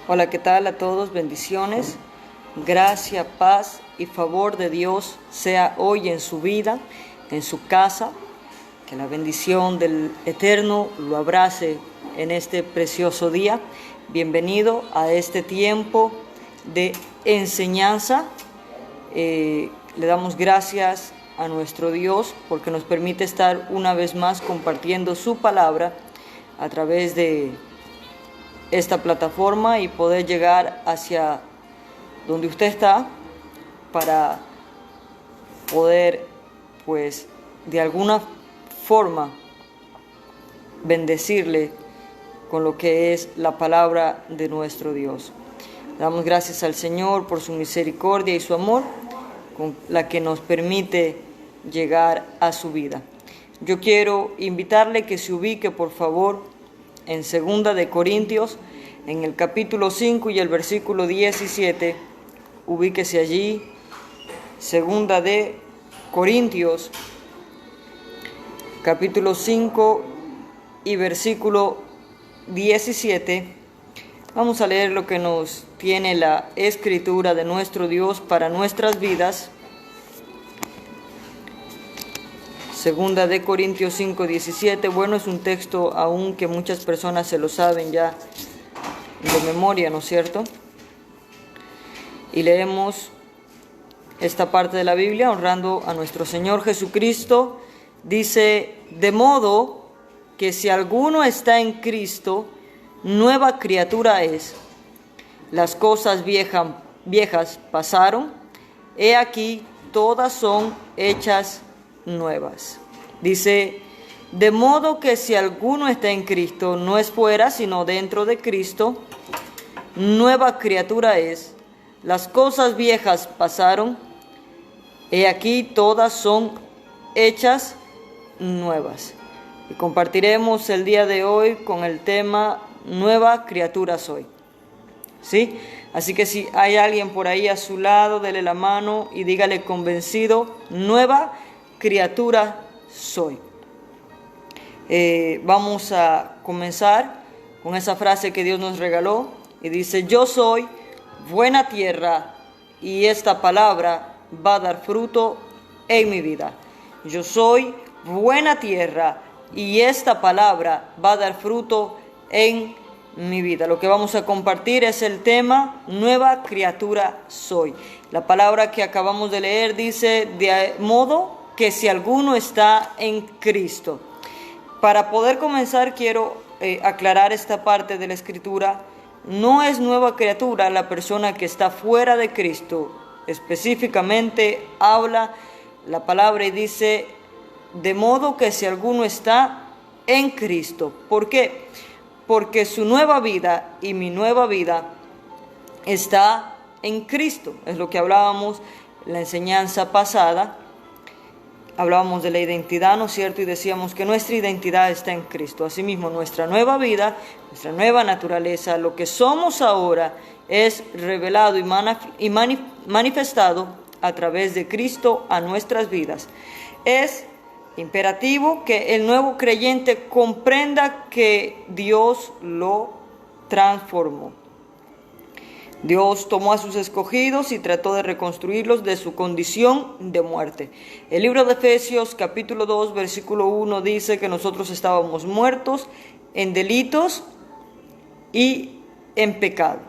Hola, ¿qué tal a todos? Bendiciones, gracia, paz y favor de Dios sea hoy en su vida, en su casa. Que la bendición del Eterno lo abrace en este precioso día. Bienvenido a este tiempo de enseñanza. Le damos gracias a nuestro Dios porque nos permite estar una vez más compartiendo su palabra a través de esta plataforma y poder llegar hacia donde usted está para poder, pues, de alguna forma bendecirle con lo que es la palabra de nuestro Dios. Damos gracias al Señor por su misericordia y su amor, con la que nos permite llegar a su vida. Yo quiero invitarle que se ubique, por favor, en 2 de Corintios, en el capítulo 5 y el versículo 17, ubíquese allí. 2 de Corintios, capítulo 5 y versículo 17. Vamos a leer lo que nos tiene la Escritura de nuestro Dios para nuestras vidas. 2 de Corintios 5, 17. Bueno, es un texto aún que muchas personas se lo saben ya de memoria, ¿no es cierto? Y leemos esta parte de la Biblia honrando a nuestro Señor Jesucristo. Dice: de modo que si alguno está en Cristo, nueva criatura es. Las cosas viejas pasaron, he aquí todas son hechas nuevas. Dice: de modo que si alguno está en Cristo, no es fuera, sino dentro de Cristo, nueva criatura es. Las cosas viejas pasaron, he aquí todas son hechas nuevas. Y compartiremos el día de hoy con el tema Nueva criatura soy. ¿Sí? Así que si hay alguien por ahí a su lado, dele la mano y dígale convencido: nueva criatura soy. Vamos a comenzar con esa frase que Dios nos regaló y dice: yo soy buena tierra y esta palabra va a dar fruto en mi vida. Yo soy buena tierra y esta palabra va a dar fruto en mi vida. Lo que vamos a compartir es el tema nueva criatura soy. La palabra que acabamos de leer dice: de modo que si alguno está en Cristo. Para poder comenzar quiero aclarar esta parte de la Escritura. No es nueva criatura la persona que está fuera de Cristo. Específicamente habla la palabra y dice: de modo que si alguno está en Cristo. ¿Por qué? Porque su nueva vida y mi nueva vida está en Cristo. Es lo que hablábamos en la enseñanza pasada. Hablábamos de la identidad, ¿no es cierto? Y decíamos que nuestra identidad está en Cristo. Asimismo, nuestra nueva vida, nuestra nueva naturaleza, lo que somos ahora, es revelado y manifestado a través de Cristo a nuestras vidas. Es imperativo que el nuevo creyente comprenda que Dios lo transformó. Dios tomó a sus escogidos y trató de reconstruirlos de su condición de muerte. El libro de Efesios capítulo 2 versículo 1 dice que nosotros estábamos muertos en delitos y en pecado.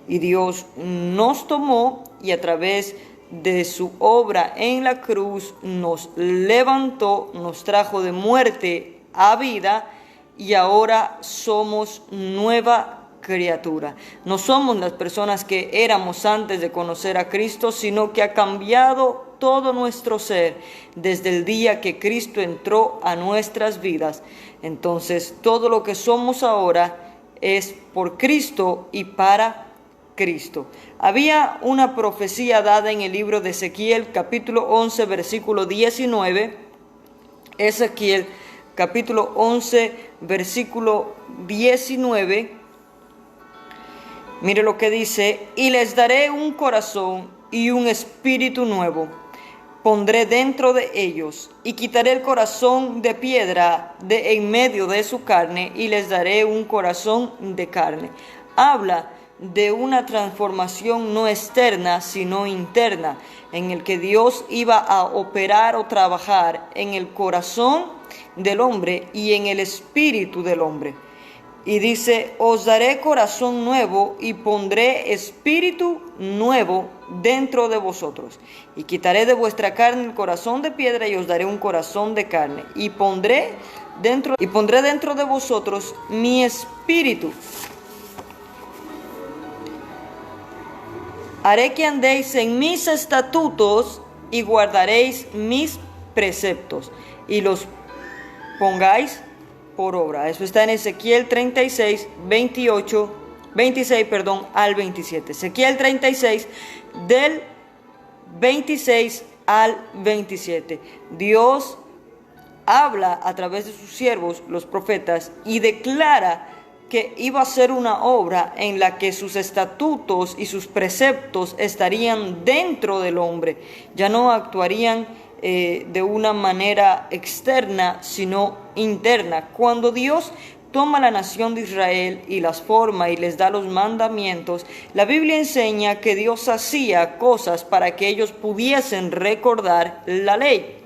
Y Dios nos tomó y a través de su obra en la cruz nos levantó, nos trajo de muerte a vida y ahora somos nueva criatura. No somos las personas que éramos antes de conocer a Cristo, sino que ha cambiado todo nuestro ser desde el día que Cristo entró a nuestras vidas. Entonces, todo lo que somos ahora es por Cristo y para Cristo. Había una profecía dada en el libro de Ezequiel, capítulo 11, versículo 19. Ezequiel, capítulo 11, versículo 19. Mire lo que dice: y les daré un corazón y un espíritu nuevo. Pondré dentro de ellos y quitaré el corazón de piedra de en medio de su carne y les daré un corazón de carne. habla de una transformación no externa, sino interna, en el que Dios iba a operar o trabajar en el corazón del hombre y en el espíritu del hombre. Y dice, os daré corazón nuevo y pondré espíritu nuevo dentro de vosotros. Y quitaré de vuestra carne el corazón de piedra y os daré un corazón de carne. Y pondré dentro de vosotros mi espíritu. Haré que andéis en mis estatutos y guardaréis mis preceptos y los pongáis por obra. Eso está en Ezequiel 36, 26 al 27. Ezequiel 36, del 26 al 27. Dios habla a través de sus siervos, los profetas, y declara que iba a ser una obra en la que sus estatutos y sus preceptos estarían dentro del hombre. Ya no actuarían de una manera externa, sino interna. Cuando Dios toma la nación de Israel y las forma y les da los mandamientos, la Biblia enseña que Dios hacía cosas para que ellos pudiesen recordar la ley.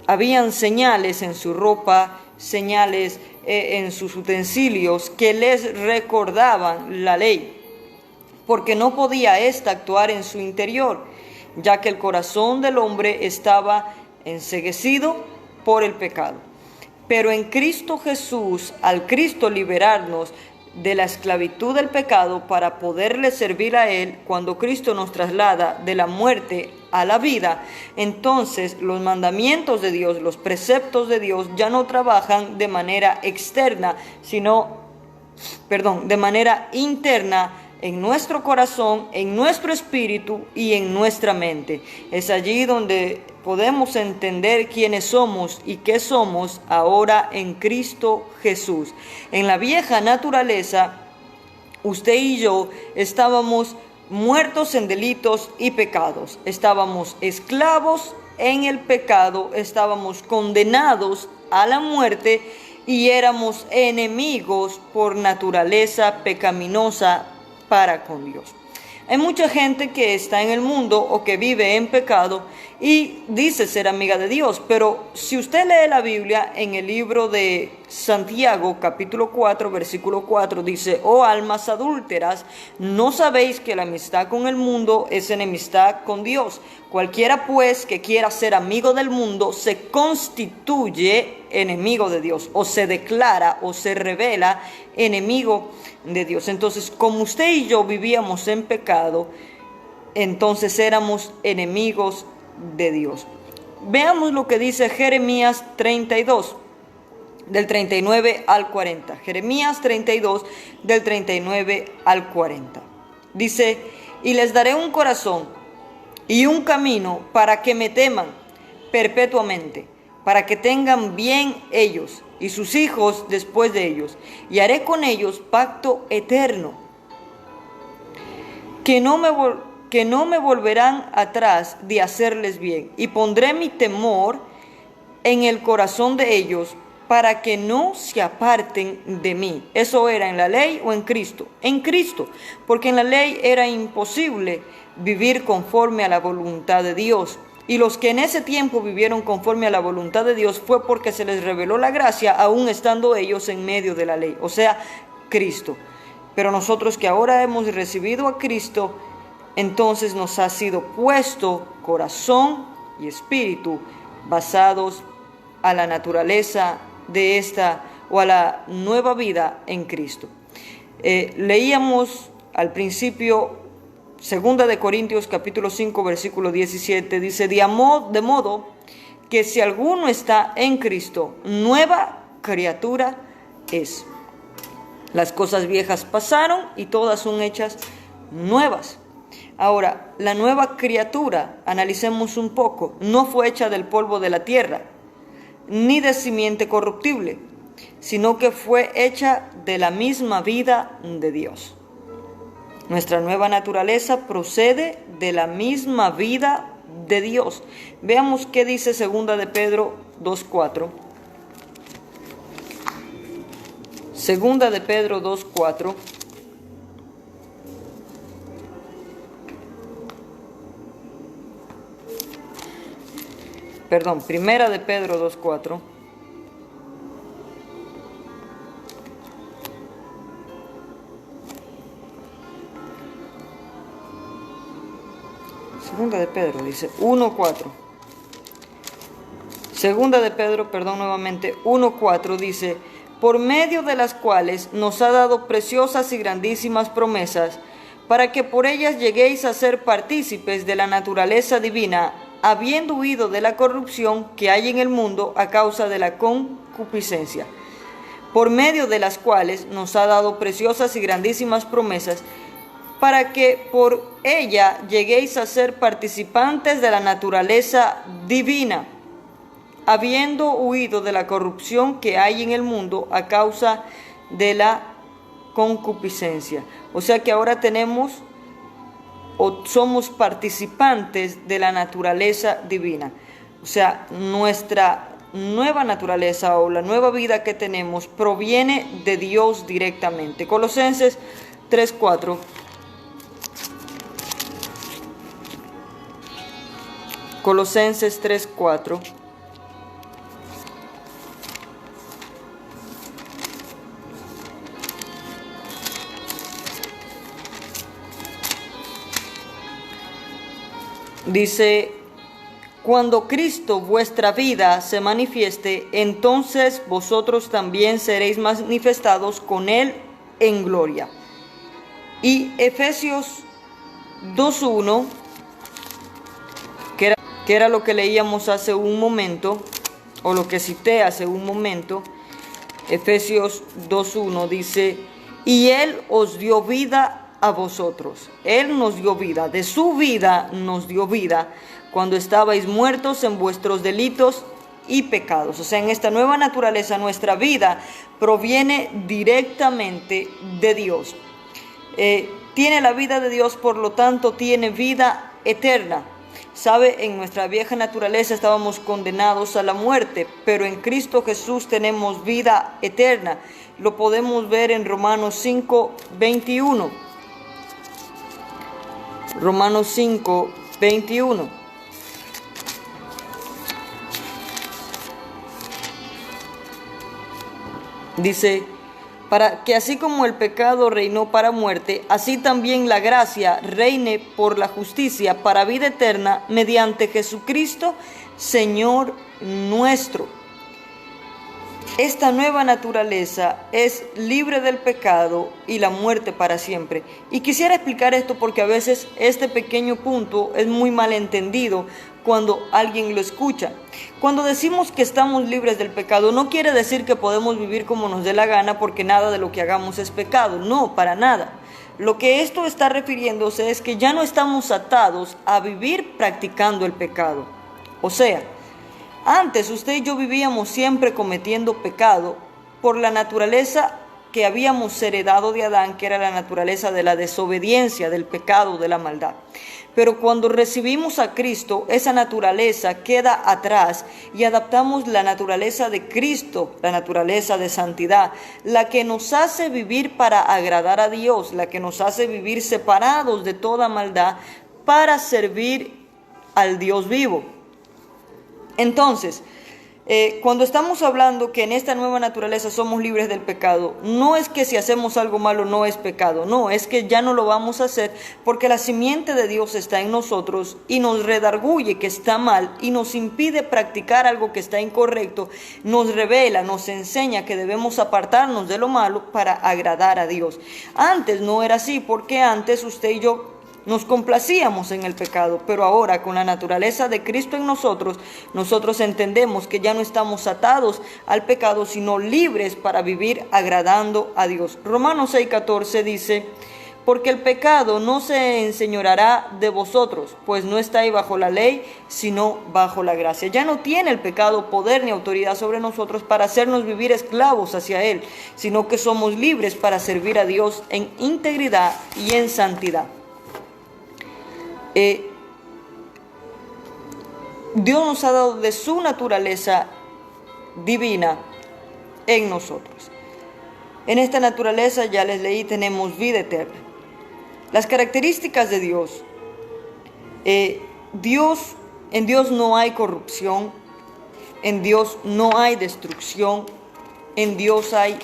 Habían señales en su ropa, señales en sus utensilios que les recordaban la ley, porque no podía ésta actuar en su interior, ya que el corazón del hombre estaba enceguecido por el pecado. Pero en Cristo Jesús, al Cristo liberarnos de la esclavitud del pecado para poderle servir a Él, cuando Cristo nos traslada de la muerte a la vida, entonces los mandamientos de Dios, los preceptos de Dios ya no trabajan de manera externa, de manera interna en nuestro corazón, en nuestro espíritu y en nuestra mente. Es allí donde podemos entender quiénes somos y qué somos ahora en Cristo Jesús. En la vieja naturaleza, usted y yo estábamos muertos en delitos y pecados. Estábamos esclavos en el pecado, estábamos condenados a la muerte y éramos enemigos por naturaleza pecaminosa para con Dios. Hay mucha gente que está en el mundo o que vive en pecado y dice ser amiga de Dios, pero si usted lee la Biblia en el libro de Santiago, capítulo 4, versículo 4, dice, oh almas adúlteras, ¿no sabéis que la amistad con el mundo es enemistad con Dios? Cualquiera pues que quiera ser amigo del mundo se constituye enemigo de Dios, o se declara o se revela enemigo de Dios. Entonces, como usted y yo vivíamos en pecado, entonces éramos enemigos de Dios. Veamos lo que dice Jeremías 32, del 39 al 40. Jeremías 32, del 39 al 40. Dice, y les daré un corazón y un camino para que me teman perpetuamente, para que tengan bien ellos y sus hijos después de ellos, y haré con ellos pacto eterno, que no me volverán atrás de hacerles bien, y pondré mi temor en el corazón de ellos, para que no se aparten de mí. ¿Eso era en la ley o en Cristo? En Cristo, porque en la ley era imposible vivir conforme a la voluntad de Dios. Y los que en ese tiempo vivieron conforme a la voluntad de Dios fue porque se les reveló la gracia, aún estando ellos en medio de la ley, o sea, Cristo. Pero nosotros que ahora hemos recibido a Cristo, entonces nos ha sido puesto corazón y espíritu basados a la naturaleza de esta o a la nueva vida en Cristo. Leíamos al principio 2 de Corintios capítulo 5 versículo 17, dice, de modo que si alguno está en Cristo, nueva criatura es. Las cosas viejas pasaron y todas son hechas nuevas. Ahora, la nueva criatura, analicemos un poco, no fue hecha del polvo de la tierra, ni de simiente corruptible, sino que fue hecha de la misma vida de Dios. Nuestra nueva naturaleza procede de la misma vida de Dios. Veamos qué dice 2 de Pedro 2:4. 2 de Pedro 2:4 Primera de Pedro 2:4. Segunda de Pedro dice 1:4. Segunda de Pedro, nuevamente 1:4 dice: por medio de las cuales nos ha dado preciosas y grandísimas promesas, para que por ellas lleguéis a ser partícipes de la naturaleza divina, habiendo huido de la corrupción que hay en el mundo a causa de la concupiscencia. Por medio de las cuales nos ha dado preciosas y grandísimas promesas, para que por ella lleguéis a ser participantes de la naturaleza divina, habiendo huido de la corrupción que hay en el mundo a causa de la concupiscencia. O sea que ahora tenemos o somos participantes de la naturaleza divina. O sea, nuestra nueva naturaleza o la nueva vida que tenemos proviene de Dios directamente. Colosenses 3:4. Colosenses 3:4. Dice: cuando Cristo vuestra vida se manifieste, entonces vosotros también seréis manifestados con Él en gloria. Y Efesios 2:1, que era lo que leíamos hace un momento, o lo que cité hace un momento, Efesios 2:1 dice: y Él os dio vida a vosotros. Él nos dio vida, de su vida nos dio vida, cuando estabais muertos en vuestros delitos y pecados. O sea, en esta nueva naturaleza nuestra vida proviene directamente de Dios. Tiene la vida de Dios, por lo tanto tiene vida eterna. Sabe, en nuestra vieja naturaleza estábamos condenados a la muerte, pero en Cristo Jesús tenemos vida eterna. Lo podemos ver en Romanos 5:21. Romanos 5:21. Dice: para que así como el pecado reinó para muerte, así también la gracia reine por la justicia para vida eterna mediante Jesucristo, Señor nuestro. Esta nueva naturaleza es libre del pecado y la muerte para siempre. Y quisiera explicar esto porque a veces este pequeño punto es muy mal entendido cuando alguien lo escucha. Cuando decimos que estamos libres del pecado, no quiere decir que podemos vivir como nos dé la gana porque nada de lo que hagamos es pecado. No, para nada. Lo que esto está refiriéndose es que ya no estamos atados a vivir practicando el pecado. O sea, antes usted y yo vivíamos siempre cometiendo pecado por la naturaleza que habíamos heredado de Adán, que era la naturaleza de la desobediencia, del pecado, de la maldad. Pero cuando recibimos a Cristo, esa naturaleza queda atrás y adaptamos la naturaleza de Cristo, la naturaleza de santidad, la que nos hace vivir para agradar a Dios, la que nos hace vivir separados de toda maldad para servir al Dios vivo. Entonces, cuando estamos hablando que en esta nueva naturaleza somos libres del pecado, no es que si hacemos algo malo no es pecado, no, es que ya no lo vamos a hacer porque la simiente de Dios está en nosotros y nos redarguye que está mal y nos impide practicar algo que está incorrecto, nos revela, nos enseña que debemos apartarnos de lo malo para agradar a Dios. Antes no era así, porque antes usted y yo nos complacíamos en el pecado, pero ahora con la naturaleza de Cristo en nosotros, nosotros entendemos que ya no estamos atados al pecado, sino libres para vivir agradando a Dios. Romanos 6:14 dice: porque el pecado no se enseñoreará de vosotros, pues no estáis bajo la ley, sino bajo la gracia. Ya no tiene el pecado poder ni autoridad sobre nosotros para hacernos vivir esclavos hacia Él, sino que somos libres para servir a Dios en integridad y en santidad. Dios nos ha dado de su naturaleza divina en nosotros. En esta naturaleza, ya les leí, tenemos vida eterna. Las características de Dios. Dios En Dios no hay corrupción, en Dios no hay destrucción, en Dios hay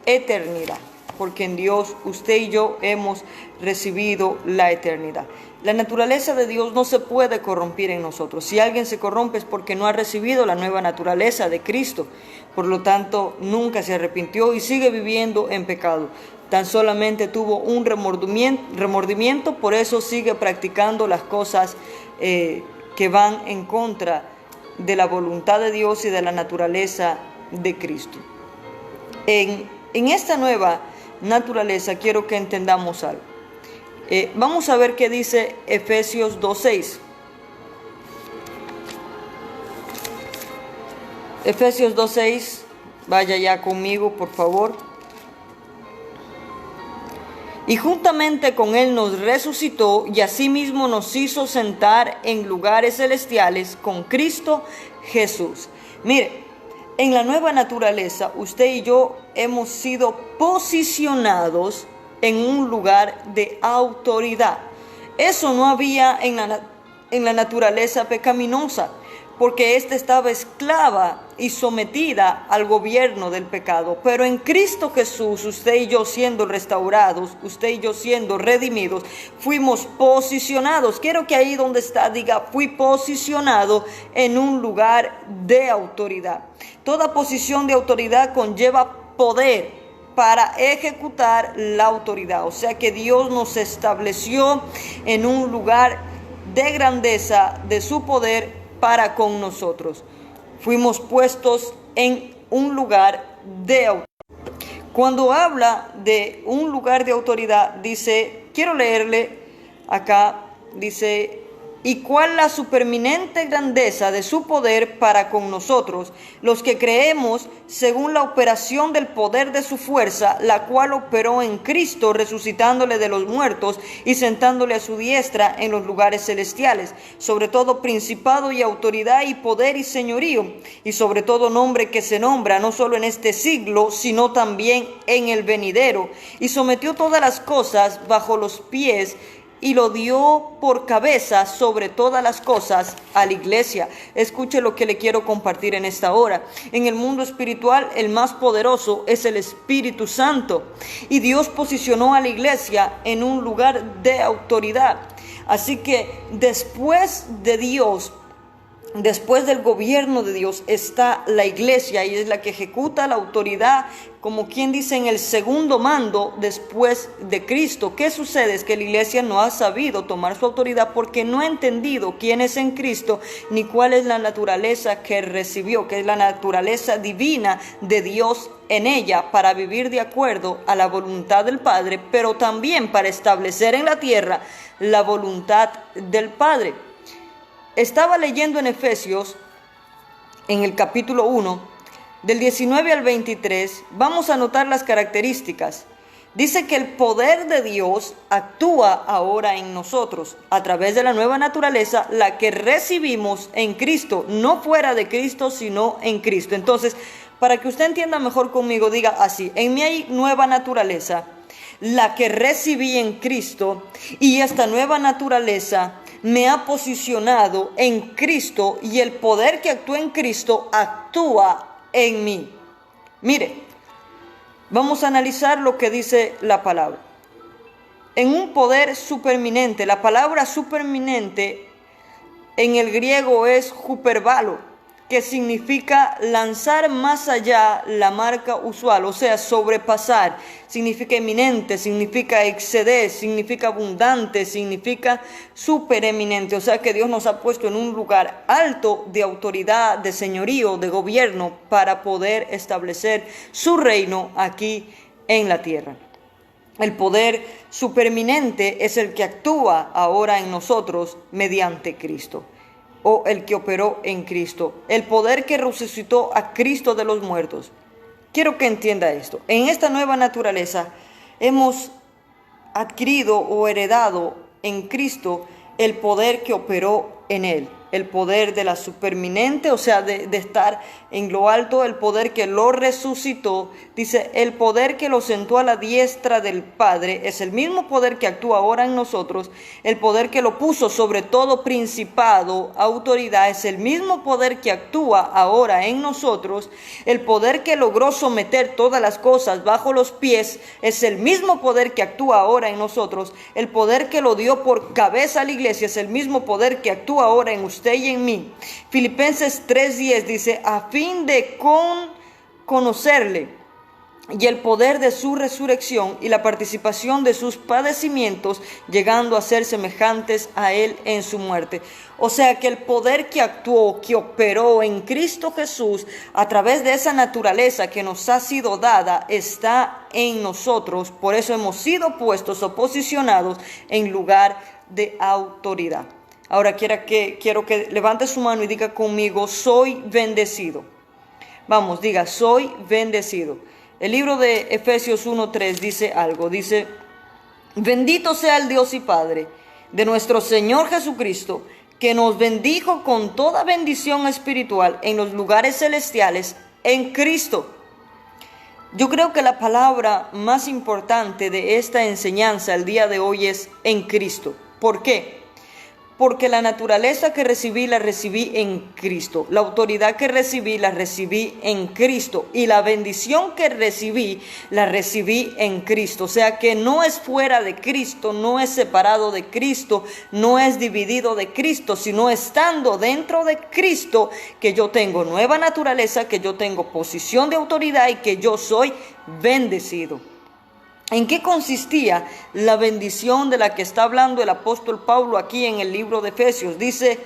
eternidad, porque en Dios usted y yo hemos recibido la eternidad. La naturaleza de Dios no se puede corrompir en nosotros. Si alguien se corrompe es porque no ha recibido la nueva naturaleza de Cristo. Por lo tanto, nunca se arrepintió y sigue viviendo en pecado. Tan solamente tuvo un remordimiento, por eso sigue practicando las cosas que van en contra de la voluntad de Dios y de la naturaleza de Cristo. En esta nueva naturaleza quiero que entendamos algo. Vamos a ver qué dice Efesios 2:6. Efesios 2:6, vaya ya conmigo, por favor. Y juntamente con Él nos resucitó y asimismo nos hizo sentar en lugares celestiales con Cristo Jesús. Mire, en la nueva naturaleza, usted y yo hemos sido posicionados en un lugar de autoridad. Eso no había en la naturaleza pecaminosa, porque ésta estaba esclava y sometida al gobierno del pecado. Pero en Cristo Jesús, usted y yo siendo restaurados, usted y yo siendo redimidos, fuimos posicionados. Quiero que ahí donde está diga, fui posicionado en un lugar de autoridad. Toda posición de autoridad conlleva poder para ejecutar la autoridad. O sea que Dios nos estableció en un lugar de grandeza de su poder para con nosotros. Fuimos puestos en un lugar de autoridad. Cuando habla de un lugar de autoridad, dice, quiero leerle acá, dice, y cuál la superminente grandeza de su poder para con nosotros, los que creemos según la operación del poder de su fuerza, la cual operó en Cristo, resucitándole de los muertos y sentándole a su diestra en los lugares celestiales, sobre todo principado y autoridad y poder y señorío, y sobre todo nombre que se nombra, no solo en este siglo, sino también en el venidero, y sometió todas las cosas bajo los pies, y lo dio por cabeza sobre todas las cosas a la iglesia. Escuche lo que le quiero compartir en esta hora. En el mundo espiritual, el más poderoso es el Espíritu Santo. Y Dios posicionó a la iglesia en un lugar de autoridad. Así que después de Dios, después del gobierno de Dios, está la iglesia y es la que ejecuta la autoridad, como quien dice en el segundo mando después de Cristo. ¿Qué sucede? Es que la iglesia no ha sabido tomar su autoridad porque no ha entendido quién es en Cristo ni cuál es la naturaleza que recibió, que es la naturaleza divina de Dios en ella, para vivir de acuerdo a la voluntad del Padre, pero también para establecer en la tierra la voluntad del Padre. Estaba leyendo en Efesios, en el capítulo 1, del 19 al 23, vamos a notar las características. Dice que el poder de Dios actúa ahora en nosotros, a través de la nueva naturaleza, la que recibimos en Cristo, no fuera de Cristo, sino en Cristo. Entonces, para que usted entienda mejor conmigo, diga así, en mí hay nueva naturaleza, la que recibí en Cristo, y esta nueva naturaleza me ha posicionado en Cristo y el poder que actúa en Cristo actúa en mí. Mire, vamos a analizar lo que dice la palabra. En un poder superminente, la palabra superminente en el griego es huperbalo, que significa lanzar más allá la marca usual, o sea, sobrepasar. Significa eminente, significa exceder, significa abundante, significa supereminente. O sea que Dios nos ha puesto en un lugar alto de autoridad, de señorío, de gobierno, para poder establecer su reino aquí en la tierra. El poder supereminente es el que actúa ahora en nosotros mediante Cristo, o el que operó en Cristo, el poder que resucitó a Cristo de los muertos. Quiero que entienda esto. En esta nueva naturaleza hemos adquirido o heredado en Cristo el poder que operó en Él. el poder de la superminente, o sea, de estar en lo alto, el poder que lo resucitó. Dice, el poder que lo sentó a la diestra del Padre es el mismo poder que actúa ahora en nosotros. El poder que lo puso sobre todo principado, autoridad, es el mismo poder que actúa ahora en nosotros. El poder que logró someter todas las cosas bajo los pies es el mismo poder que actúa ahora en nosotros. El poder que lo dio por cabeza a la iglesia es el mismo poder que actúa ahora en usted y en mí. Filipenses 3:10 dice, a fin de conocerle y el poder de su resurrección y la participación de sus padecimientos, llegando a ser semejantes a él en su muerte. O sea que el poder que actuó, que operó en Cristo Jesús a través de esa naturaleza que nos ha sido dada, está en nosotros. Por eso hemos sido puestos o posicionados en lugar de autoridad. Ahora quiero que levante su mano y diga conmigo, soy bendecido. Vamos, diga, soy bendecido. El libro de Efesios 1:3 dice algo, dice, bendito sea el Dios y Padre de nuestro Señor Jesucristo, que nos bendijo con toda bendición espiritual en los lugares celestiales en Cristo. Yo creo que la palabra más importante de esta enseñanza el día de hoy es en Cristo. ¿Por qué? Porque la naturaleza que recibí, la recibí en Cristo. La autoridad que recibí, la recibí en Cristo. Y la bendición que recibí, la recibí en Cristo. O sea que no es fuera de Cristo, no es separado de Cristo, no es dividido de Cristo, sino estando dentro de Cristo, que yo tengo nueva naturaleza, que yo tengo posición de autoridad y que yo soy bendecido. ¿En qué consistía la bendición de la que está hablando el apóstol Pablo aquí en el libro de Efesios? Dice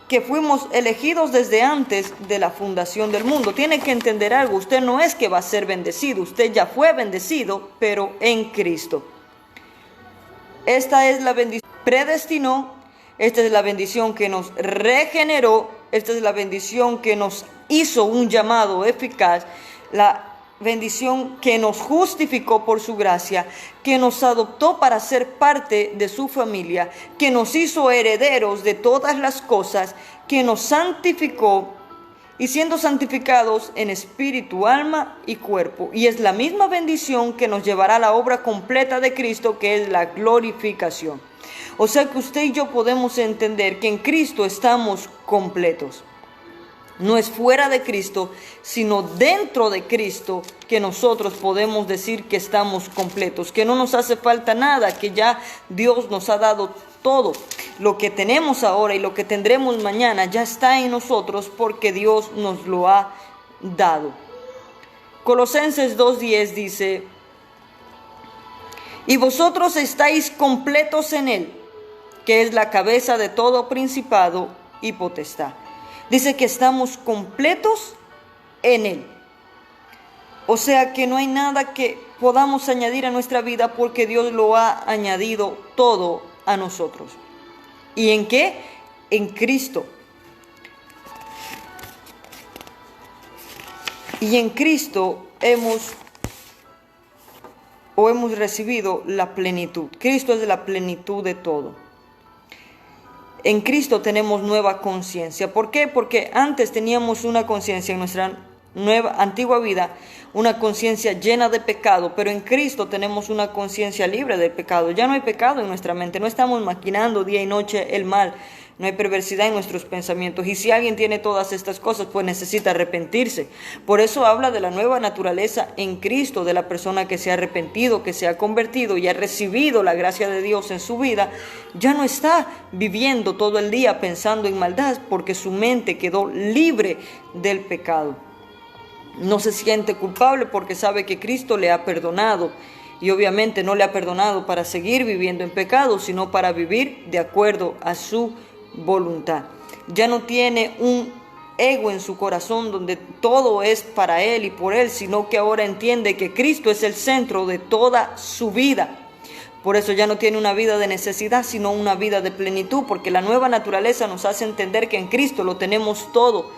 que fuimos elegidos desde antes de la fundación del mundo. Tiene que entender algo, usted no es que va a ser bendecido, usted ya fue bendecido, pero en Cristo. Esta es la bendición que predestinó, esta es la bendición que nos regeneró, esta es la bendición que nos hizo un llamado eficaz, la bendición que nos justificó por su gracia, que nos adoptó para ser parte de su familia, que nos hizo herederos de todas las cosas, que nos santificó y siendo santificados en espíritu, alma y cuerpo. Y es la misma bendición que nos llevará a la obra completa de Cristo, que es la glorificación. O sea que usted y yo podemos entender que en Cristo estamos completos. No es fuera de Cristo, sino dentro de Cristo que nosotros podemos decir que estamos completos, que no nos hace falta nada, que ya Dios nos ha dado todo. Lo que tenemos ahora y lo que tendremos mañana ya está en nosotros porque Dios nos lo ha dado. Colosenses 2:10 dice, y vosotros estáis completos en Él, que es la cabeza de todo principado y potestad. Dice que estamos completos en Él. O sea que no hay nada que podamos añadir a nuestra vida porque Dios lo ha añadido todo a nosotros. ¿Y en qué? En Cristo. Y en Cristo hemos recibido la plenitud. Cristo es la plenitud de todo. En Cristo tenemos nueva conciencia. ¿Por qué? Porque antes teníamos una conciencia en nuestra antigua vida, una conciencia llena de pecado, pero en Cristo tenemos una conciencia libre del pecado. Ya no hay pecado en nuestra mente, no estamos maquinando día y noche el mal, no hay perversidad en nuestros pensamientos. Y si alguien tiene todas estas cosas, pues necesita arrepentirse. Por eso habla de la nueva naturaleza en Cristo, de la persona que se ha arrepentido, que se ha convertido y ha recibido la gracia de Dios en su vida. Ya no está viviendo todo el día pensando en maldad, porque su mente quedó libre del pecado. No se siente culpable porque sabe que Cristo le ha perdonado. Y obviamente no le ha perdonado para seguir viviendo en pecado, sino para vivir de acuerdo a su voluntad. Ya no tiene un ego en su corazón donde todo es para él y por él, sino que ahora entiende que Cristo es el centro de toda su vida. Por eso ya no tiene una vida de necesidad, sino una vida de plenitud, porque la nueva naturaleza nos hace entender que en Cristo lo tenemos todo.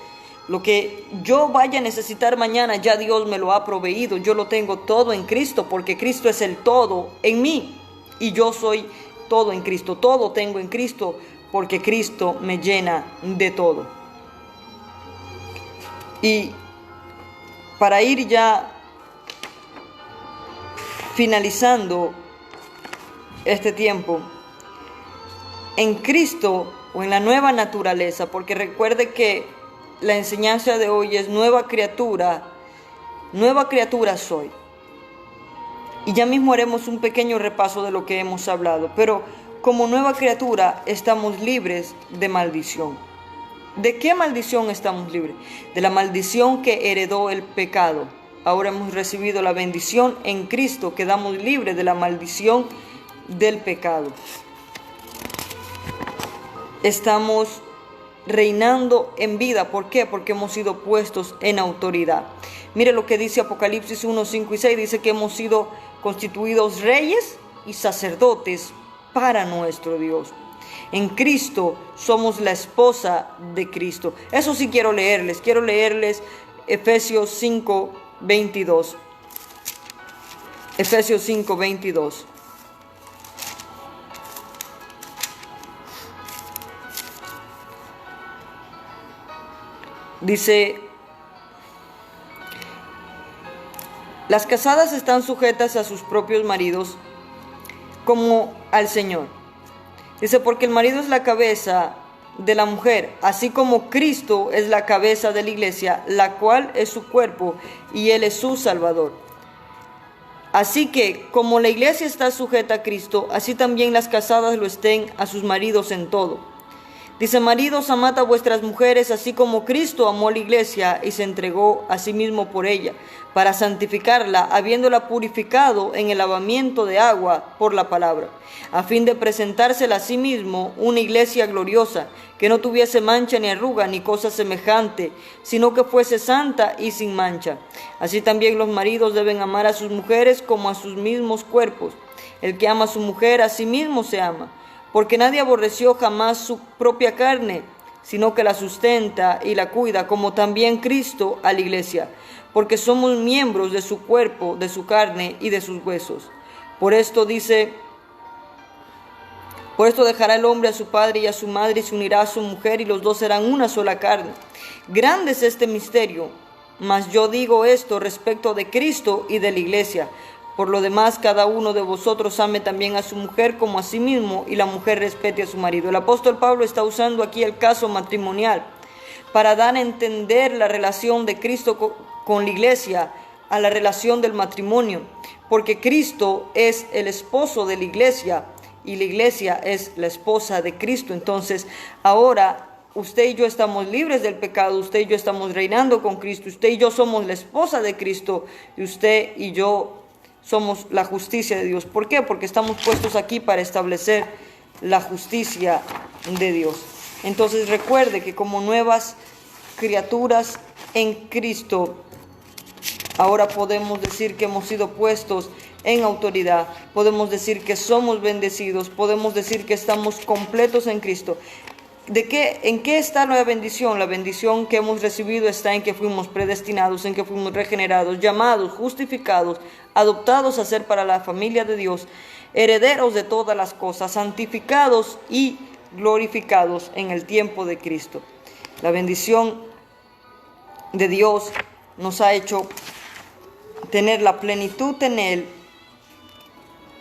Lo que yo vaya a necesitar mañana, ya Dios me lo ha proveído. Yo lo tengo todo en Cristo, porque Cristo es el todo en mí. Y yo soy todo en Cristo. Todo tengo en Cristo porque Cristo me llena de todo. Y para ir ya finalizando este tiempo, en Cristo o en la nueva naturaleza, porque recuerde que la enseñanza de hoy es nueva criatura soy. Y ya mismo haremos un pequeño repaso de lo que hemos hablado, pero como nueva criatura estamos libres de maldición. ¿De qué maldición estamos libres? De la maldición que heredó el pecado. Ahora hemos recibido la bendición en Cristo, quedamos libres de la maldición del pecado. Estamos reinando en vida. ¿Por qué? Porque hemos sido puestos en autoridad. Mire lo que dice Apocalipsis 1, 5 y 6. Dice que hemos sido constituidos reyes y sacerdotes para nuestro Dios. En Cristo somos la esposa de Cristo. Eso sí quiero leerles. Quiero leerles Efesios 5, 22. Efesios 5, 22. Dice: las casadas están sujetas a sus propios maridos como al Señor. Dice, porque el marido es la cabeza de la mujer, así como Cristo es la cabeza de la iglesia, la cual es su cuerpo y Él es su Salvador. Así que, como la iglesia está sujeta a Cristo, así también las casadas lo estén a sus maridos en todo. Dice, maridos, amad a vuestras mujeres, así como Cristo amó a la iglesia y se entregó a sí mismo por ella, para santificarla, habiéndola purificado en el lavamiento de agua por la palabra, a fin de presentársela a sí mismo una iglesia gloriosa, que no tuviese mancha ni arruga ni cosa semejante, sino que fuese santa y sin mancha. Así también los maridos deben amar a sus mujeres como a sus mismos cuerpos. El que ama a su mujer, a sí mismo se ama. Porque nadie aborreció jamás su propia carne, sino que la sustenta y la cuida, como también Cristo a la iglesia, porque somos miembros de su cuerpo, de su carne y de sus huesos. Por esto dice, por esto dejará el hombre a su padre y a su madre y se unirá a su mujer y los dos serán una sola carne. Grande es este misterio, mas yo digo esto respecto de Cristo y de la iglesia. Por lo demás, cada uno de vosotros ame también a su mujer como a sí mismo, y la mujer respete a su marido. El apóstol Pablo está usando aquí el caso matrimonial para dar a entender la relación de Cristo con la iglesia a la relación del matrimonio, porque Cristo es el esposo de la iglesia y la iglesia es la esposa de Cristo. Entonces, ahora usted y yo estamos libres del pecado, usted y yo estamos reinando con Cristo, usted y yo somos la esposa de Cristo y usted y yo somos la justicia de Dios. ¿Por qué? Porque estamos puestos aquí para establecer la justicia de Dios. Entonces recuerde que como nuevas criaturas en Cristo, ahora podemos decir que hemos sido puestos en autoridad, podemos decir que somos bendecidos, podemos decir que estamos completos en Cristo. ¿En qué está la bendición? La bendición que hemos recibido está en que fuimos predestinados, en que fuimos regenerados, llamados, justificados, adoptados a ser para la familia de Dios, herederos de todas las cosas, santificados y glorificados en el tiempo de Cristo. La bendición de Dios nos ha hecho tener la plenitud en Él.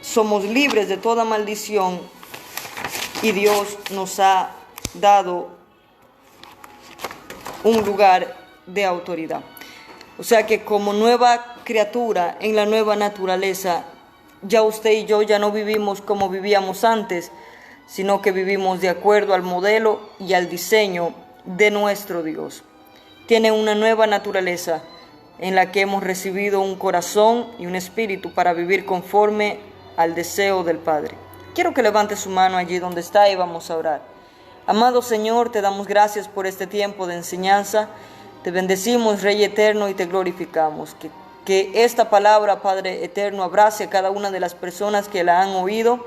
Somos libres de toda maldición y Dios nos ha dado un lugar de autoridad. O sea que como nueva criatura en la nueva naturaleza, ya usted y yo ya no vivimos como vivíamos antes, sino que vivimos de acuerdo al modelo y al diseño de nuestro Dios. Tiene una nueva naturaleza en la que hemos recibido un corazón y un espíritu para vivir conforme al deseo del Padre. Quiero que levante su mano allí donde está y vamos a orar. Amado Señor, te damos gracias por este tiempo de enseñanza. Te bendecimos, Rey eterno, y te glorificamos. Que esta palabra, Padre eterno, abrace a cada una de las personas que la han oído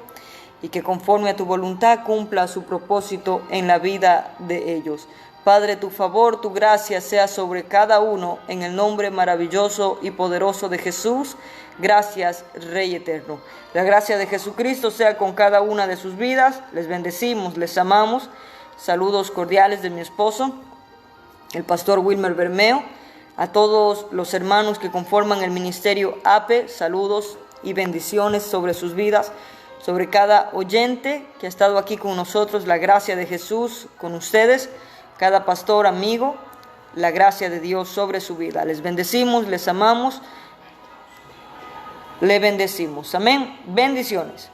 y que conforme a tu voluntad cumpla su propósito en la vida de ellos. Padre, tu favor, tu gracia sea sobre cada uno, en el nombre maravilloso y poderoso de Jesús. Gracias, Rey eterno. La gracia de Jesucristo sea con cada una de sus vidas. Les bendecimos, les amamos. Saludos cordiales de mi esposo, el pastor Wilmer Bermeo. A todos los hermanos que conforman el ministerio APE, saludos y bendiciones sobre sus vidas. Sobre cada oyente que ha estado aquí con nosotros, la gracia de Jesús con ustedes. Cada pastor, amigo, la gracia de Dios sobre su vida. Les bendecimos, les amamos, le bendecimos. Amén. Bendiciones.